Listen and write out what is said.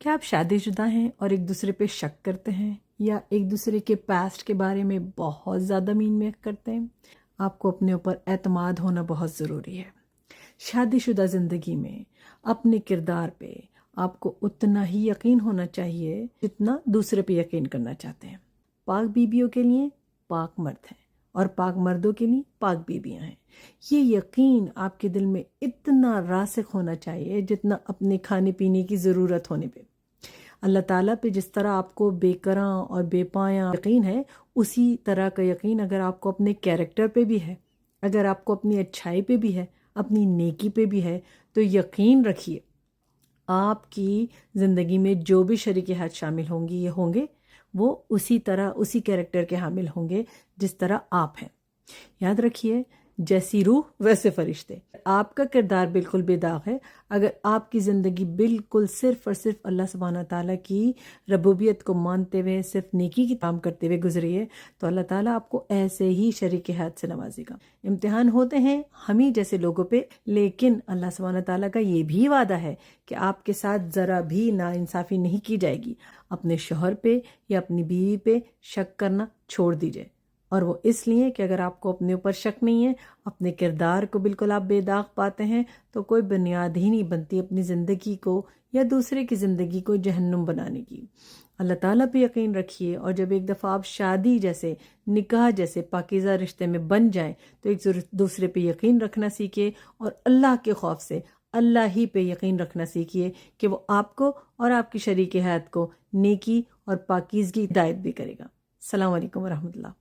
क्या आप शादीशुदा हैं और एक दूसरे पे शक करते हैं या एक दूसरे के पास्ट के बारे में बहुत ज़्यादा मीन करते हैं? आपको अपने ऊपर एतमाद होना बहुत ज़रूरी है। शादीशुदा ज़िंदगी में अपने किरदार पे आपको उतना ही यकीन होना चाहिए जितना दूसरे पे यकीन करना चाहते हैं। पाक बीबियों के लिए पाक मर्द हैं और पाक मर्दों के लिए पाक बीबियां हैं। ये यकीन आपके दिल में इतना रासिख होना चाहिए जितना अपने खाने पीने की ज़रूरत होने पे। अल्लाह ताला पे जिस तरह आपको बेकरां और बेपाया यकीन है, उसी तरह का यकीन अगर आपको अपने कैरेक्टर पे भी है, अगर आपको अपनी अच्छाई पे भी है, अपनी नेकी पे भी है, तो यकीन रखिए आपकी ज़िंदगी में जो भी शरीके हाथ शामिल होंगी ये होंगे वो उसी तरह उसी कैरेक्टर के हामिल होंगे जिस तरह आप हैं। याद रखिए, जैसी रूह वैसे फरिश्ते। आपका किरदार बिल्कुल बेदाग है। अगर आपकी ज़िंदगी बिल्कुल सिर्फ़ और सिर्फ अल्लाह सुब्हाना ताला की रबूबियत को मानते हुए सिर्फ नेकी की काम करते हुए गुजरी है तो अल्लाह ताला आपको ऐसे ही शरीके हाथ से नवाजेगा। इम्तिहान होते हैं हम ही जैसे लोगों पे, लेकिन अल्लाह सुब्हाना ताला का ये भी वादा है कि आपके साथ ज़रा भी नाइंसाफ़ी नहीं की जाएगी। अपने शौहर पे या अपनी बीवी पे शक करना छोड़ दीजिए, और वो इसलिए कि अगर आपको अपने ऊपर शक नहीं है, अपने किरदार को बिल्कुल आप बेदाग पाते हैं, तो कोई बुनियाद ही नहीं बनती अपनी ज़िंदगी को या दूसरे की ज़िंदगी को जहन्नुम बनाने की। अल्लाह ताला पे यकीन रखिए, और जब एक दफ़ा आप शादी जैसे, निकाह जैसे पाकीज़ा रिश्ते में बन जाएं तो एक दूसरे पे यकीन रखना सीखिए और अल्लाह के खौफ से अल्लाह ही पे यकीन रखना सीखिए कि वो आपको और आपकी शरीके हयात को नेकी और पाकीज़गी हिदायत भी करेगा। अस्सलाम वालेकुम व रहमतुल्लाह।